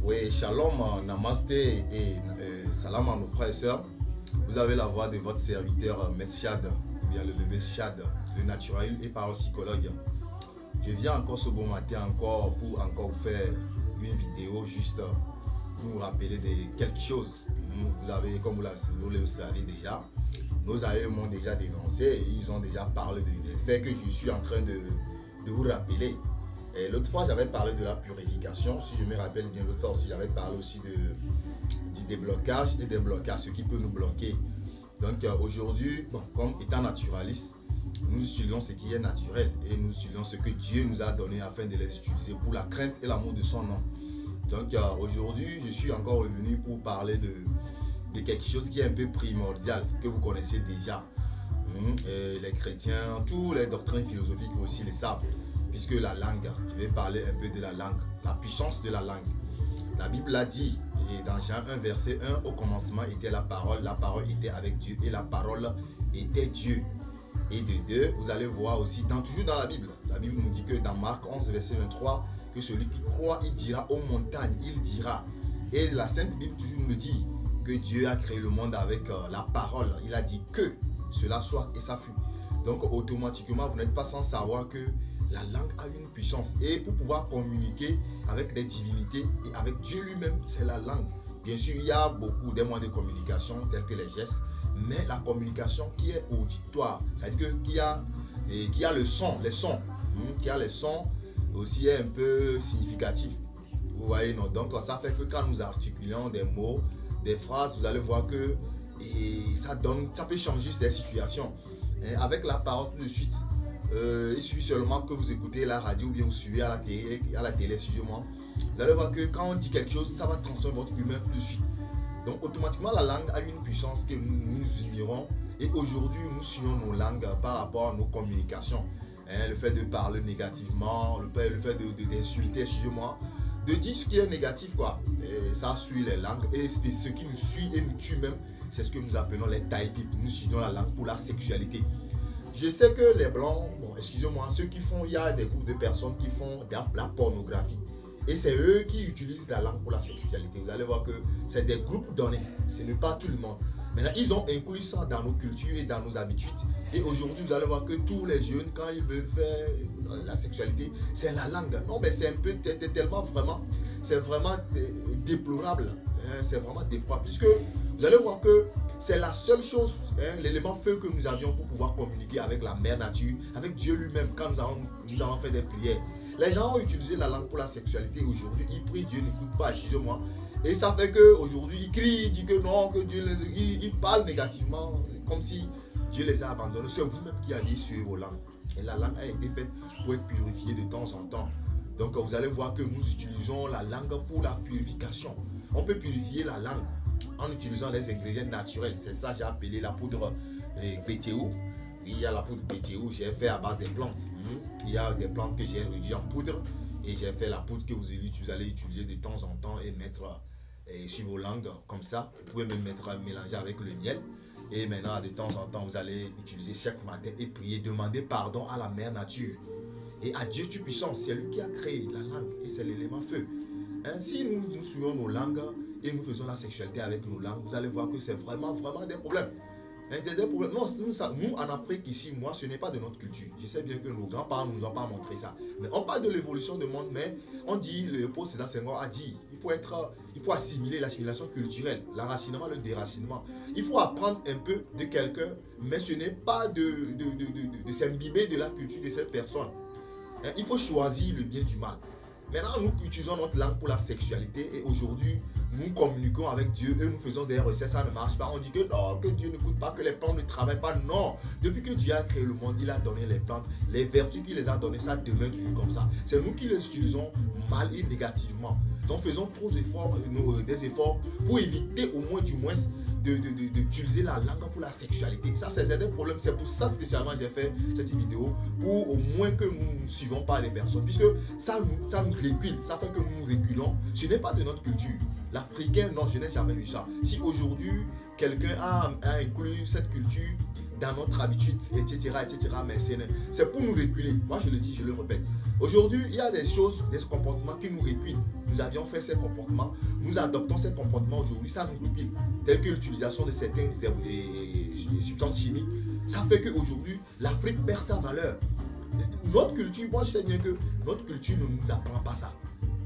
Oui, shalom, namasté et salam à nos frères et sœurs. Vous avez la voix de votre serviteur Maître Chad, ou bien le bébé Chad, le naturel et parapsychologue. Je viens encore ce bon matin pour vous faire une vidéo juste pour vous rappeler de quelque chose. Vous avez, comme vous le savez déjà, nos aïeux m'ont déjà dénoncé et ils ont déjà parlé des faits que je suis en train de vous rappeler. Et l'autre fois, j'avais parlé de la purification. Si je me rappelle bien, l'autre fois aussi, j'avais parlé aussi du déblocage et des blocages, ce qui peut nous bloquer. Donc aujourd'hui, comme étant naturaliste, nous utilisons ce qui est naturel et nous utilisons ce que Dieu nous a donné afin de les utiliser pour la crainte et l'amour de son nom. Donc aujourd'hui, je suis encore revenu pour parler de quelque chose qui est un peu primordial, que vous connaissez déjà. Et les chrétiens, toutes les doctrines philosophiques aussi le savent. Puisque la langue, je vais parler un peu de la langue, la puissance de la langue. La Bible l'a dit, et dans Jean 1, verset 1, au commencement était la parole était avec Dieu, et la parole était Dieu. Et de deux, vous allez voir aussi, toujours dans la Bible nous dit que dans Marc 11, verset 23, que celui qui croit, il dira aux montagnes, il dira. Et la Sainte Bible toujours nous dit que Dieu a créé le monde avec la parole. Il a dit que cela soit, et ça fut. Donc automatiquement, vous n'êtes pas sans savoir que la langue a une puissance. Et pour pouvoir communiquer avec des divinités et avec Dieu lui-même, c'est la langue. Bien sûr, il y a beaucoup des moyens de communication, tels que les gestes, mais la communication qui est auditoire, c'est-à-dire qu'il y a le son, les sons, qui a les sons aussi est un peu significatif. Vous voyez, non? Donc ça fait que quand nous articulons des mots, des phrases, vous allez voir que ça peut changer ces situations. Et avec la parole tout de suite, il suffit seulement que vous écoutez la radio ou bien vous suivez à la télé, excusez-moi. Vous allez voir que quand on dit quelque chose, ça va transformer votre humeur tout de suite. Donc automatiquement, la langue a une puissance que nous ignorons. Et aujourd'hui, nous suivons nos langues par rapport à nos communications. Le fait de parler négativement, le fait d'insulter, excusez-moi, de dire ce qui est négatif, quoi. Et ça suit les langues. Et ce qui nous suit et nous tue même, c'est ce que nous appelons les taipip. Nous utilisons la langue pour la sexualité. Je sais que les blancs, excusez-moi, ceux qui font, il y a des groupes de personnes qui font de la pornographie. Et c'est eux qui utilisent la langue pour la sexualité. Vous allez voir que c'est des groupes donnés. Ce n'est pas tout le monde. Maintenant, ils ont inclus ça dans nos cultures et dans nos habitudes. Et aujourd'hui, vous allez voir que tous les jeunes, quand ils veulent faire la sexualité, c'est la langue. Non, mais c'est un peu tellement vraiment, c'est vraiment déplorable. C'est vraiment déplorable. Puisque vous allez voir que c'est la seule chose, l'élément feu que nous avions pour pouvoir communiquer avec la mère nature, avec Dieu lui-même, quand nous avons fait des prières. Les gens ont utilisé la langue pour la sexualité. Aujourd'hui, ils prient, Dieu n'écoute pas, excusez-moi. Et ça fait qu'aujourd'hui, ils crient, ils disent que non, que Dieu ils parlent négativement, comme si Dieu les a abandonnés. C'est vous-même qui avez sur vos langues. Et la langue a été faite pour être purifiée de temps en temps. Donc, vous allez voir que nous utilisons la langue pour la purification. On peut purifier la langue en utilisant les ingrédients naturels. C'est ça que j'ai appelé la poudre BTO. Il y a la poudre BTO, j'ai fait à base des plantes. Il y a des plantes que j'ai réduites en poudre et j'ai fait la poudre que vous allez utiliser de temps en temps et mettre sur vos langues comme ça. Vous pouvez même mélanger avec le miel. Et maintenant, de temps en temps, vous allez utiliser chaque matin et prier, demander pardon à la mère nature. Et à Dieu Tout-Puissant, c'est lui qui a créé la langue et c'est l'élément feu. Si nous suivons nos langues et nous faisons la sexualité avec nos langues, vous allez voir que c'est vraiment des problèmes. Non, nous en Afrique ici, moi, ce n'est pas de notre culture. Je sais bien que nos grands-parents ne nous ont pas montré ça. Mais on parle de l'évolution du monde, mais on dit, le président Senghor a dit, il faut assimiler l'assimilation culturelle, l'enracinement, le déracinement. Il faut apprendre un peu de quelqu'un, mais ce n'est pas de s'imbiber de la culture de cette personne. Il faut choisir le bien du mal. Maintenant, nous utilisons notre langue pour la sexualité et aujourd'hui, nous communiquons avec Dieu et nous faisons des recettes, ça ne marche pas. On dit que non, que Dieu n'écoute pas, que les plantes ne travaillent pas. Non, depuis que Dieu a créé le monde, il a donné les plantes, les vertus qu'il les a données, ça demeure toujours comme ça. C'est nous qui les utilisons mal et négativement. Donc faisons des efforts pour éviter au moins d'utiliser la langue pour la sexualité. Ça, c'est un problème. C'est pour ça spécialement j'ai fait cette vidéo, pour au moins que nous ne suivons pas les personnes. Puisque ça nous recule, ça fait que nous reculons. Ce n'est pas de notre culture. L'Africain, non, je n'ai jamais vu ça. Si aujourd'hui, quelqu'un a inclus cette culture dans notre habitude, etc., mais c'est pour nous reculer. Moi, je le dis, je le répète. Aujourd'hui, il y a des choses, des comportements qui nous répugnent. Nous avions fait ces comportements, nous adoptons ces comportements aujourd'hui, ça nous répugne. Tel que l'utilisation de certaines substances chimiques. Ça fait qu'aujourd'hui, l'Afrique perd sa valeur. Notre culture, moi je sais bien que notre culture ne nous apprend pas ça.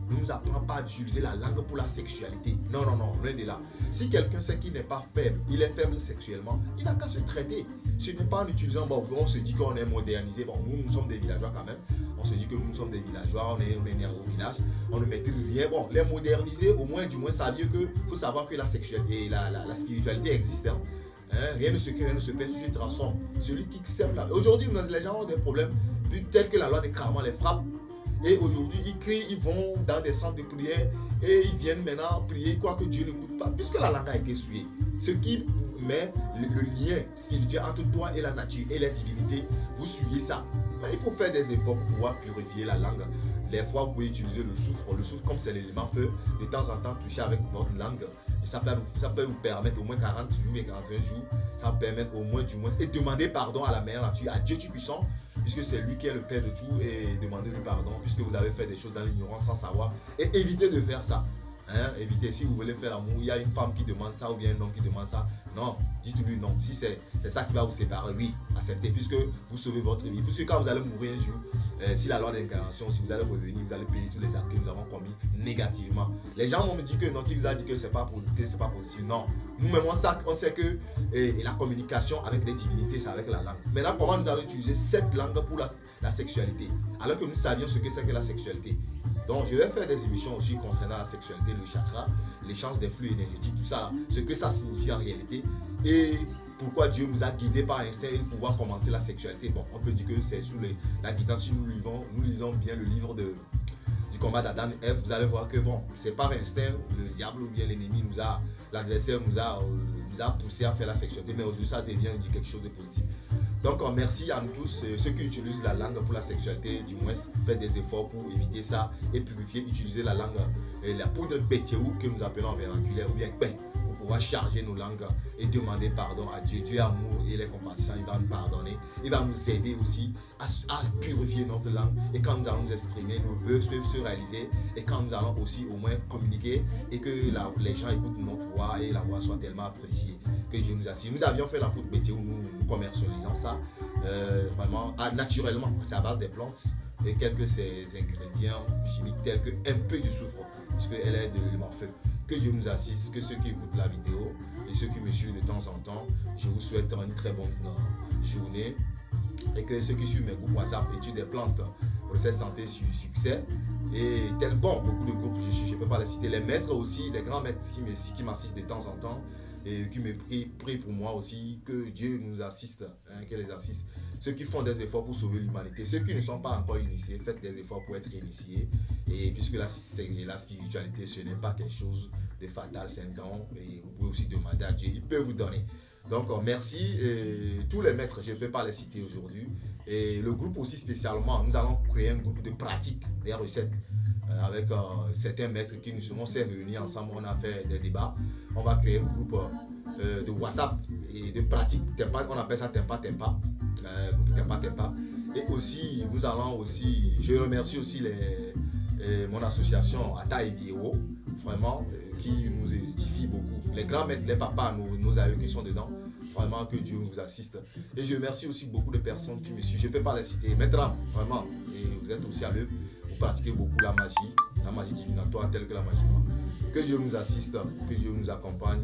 Ne nous apprend pas à utiliser la langue pour la sexualité. Non, non, non, loin de là. Si quelqu'un sait qu'il n'est pas faible, il est faible sexuellement, il n'a qu'à se traiter. Ce n'est pas en utilisant, bon, on se dit qu'on est modernisé. Bon, nous sommes des villageois quand même. On se dit que nous sommes des villageois, on est né au village, on ne maîtrise rien. Bon, les moderniser, au moins, du moins, ça veut dire que faut savoir que la sexualité et la spiritualité existent. Rien ne se crée, rien ne se perd, tout se transforme. Celui qui sème là. Aujourd'hui, les gens ont des problèmes tels que la loi des karma les frappe. Et aujourd'hui, ils crient, ils vont dans des centres de prière et ils viennent maintenant prier, ils croient que Dieu n'écoute pas, puisque la langue a été souillée. Ce qui met le lien spirituel entre toi et la nature et la divinité, vous souillez ça. Mais il faut faire des efforts pour pouvoir purifier la langue. Les fois, vous pouvez utiliser le soufre. Le soufre, comme c'est l'élément feu, de temps en temps, toucher avec votre langue. Et ça peut vous permettre au moins 40 jours et 41 jours. Ça peut permettre au moins du moins. Et demander pardon à la mère nature, à Dieu Tout-Puissant, puisque c'est lui qui est le père de tout, et demandez-lui pardon, puisque vous avez fait des choses dans l'ignorance sans savoir. Et évitez de faire ça. Évitez, si vous voulez faire l'amour, il y a une femme qui demande ça ou bien un homme qui demande ça. Non, dites-lui non. Si c'est ça qui va vous séparer, oui, acceptez, puisque vous sauvez votre vie. Puisque quand vous allez mourir un jour, si la loi d'incarnation, si vous allez revenir, vous allez payer tous les actes que nous avons commis négativement. Les gens vont me dire que non, qui vous a dit que c'est pas possible. Non, nous-mêmes on sait que la communication avec les divinités, c'est avec la langue. Maintenant, comment nous allons utiliser cette langue pour la sexualité, alors que nous savions ce que c'est que la sexualité. Donc, je vais faire des émissions aussi concernant la sexualité, le chakra, l'échange des flux énergétiques, tout ça, là, ce que ça signifie en réalité et pourquoi Dieu nous a guidés par instinct et pouvoir commencer la sexualité. Bon, on peut dire que c'est sous la guidance, si nous lisons bien le livre du combat d'Adam et Ève, vous allez voir que bon, c'est par instinct, le diable ou bien l'ennemi l'adversaire nous a poussé à faire la sexualité, mais aujourd'hui ça devient quelque chose de positif. Donc merci à nous tous, ceux qui utilisent la langue pour la sexualité, du moins faites des efforts pour éviter ça et purifier, utiliser la langue, la poudre bétéou que nous appelons en vernaculaire, ou bien pain, pour pouvoir charger nos langues et demander pardon à Dieu. Dieu est amour et il est compatissant, il va nous pardonner, il va nous aider aussi à purifier notre langue, et quand nous allons nous exprimer, nos vœux peuvent se réaliser, et quand nous allons aussi au moins communiquer et que les gens écoutent notre voix et la voix soit tellement appréciée. Que Dieu nous assiste. Nous avions fait la poudre bétéou, nous commercialisons ça vraiment naturellement, c'est à base des plantes et quelques ces ingrédients chimiques tels que un peu de soufre, puisqu'elle est de l'élément feu. Que Dieu nous assiste, que ceux qui écoutent la vidéo et ceux qui me suivent de temps en temps, je vous souhaite une très bonne journée, et que ceux qui suivent mes groupes WhatsApp, études des plantes, recette santé, succès, et beaucoup de groupes, je ne peux pas les citer, les maîtres aussi, les grands maîtres qui m'assistent de temps en temps, et qui me prient pour moi aussi, que Dieu nous assiste, qu'elle les assiste. Ceux qui font des efforts pour sauver l'humanité, ceux qui ne sont pas encore initiés, faites des efforts pour être initiés, et puisque la spiritualité, ce n'est pas quelque chose de fatal, c'est un don, et vous pouvez aussi demander à Dieu, il peut vous donner. Donc merci, tous les maîtres, je ne peux pas les citer aujourd'hui, et le groupe aussi spécialement, nous allons créer un groupe de pratique des recettes, avec certains maîtres qui nous s'est réunis ensemble, on a fait des débats. On va créer un groupe de WhatsApp et de pratique, on appelle ça Tempa. Et aussi, nous allons aussi, je remercie aussi mon association Ata et Biero, vraiment, qui nous édifie beaucoup. Les grands maîtres, les papas, nos aïeux qui sont dedans, vraiment que Dieu nous assiste. Et je remercie aussi beaucoup de personnes qui me suivent, je ne peux pas les citer. Maître, vraiment, et vous êtes aussi à l'œuvre. Vous pratiquez beaucoup la magie divinatoire telle que la magie noire. Que Dieu nous assiste, que Dieu nous accompagne,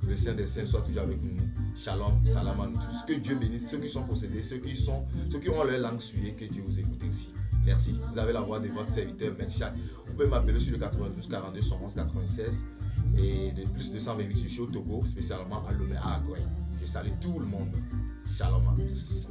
que le Saint des Saints soit toujours avec nous. Shalom, salam à nous tous. Que Dieu bénisse ceux qui sont possédés, ceux qui ont leur langue souillée, que Dieu vous écoute aussi. Merci. Vous avez la voix de votre serviteur, Maître Chad. Vous pouvez m'appeler sur le 92 42 111 96 et de plus 228, je suis au Togo, spécialement à Lomé à Agoué. Je salue tout le monde. Shalom à tous.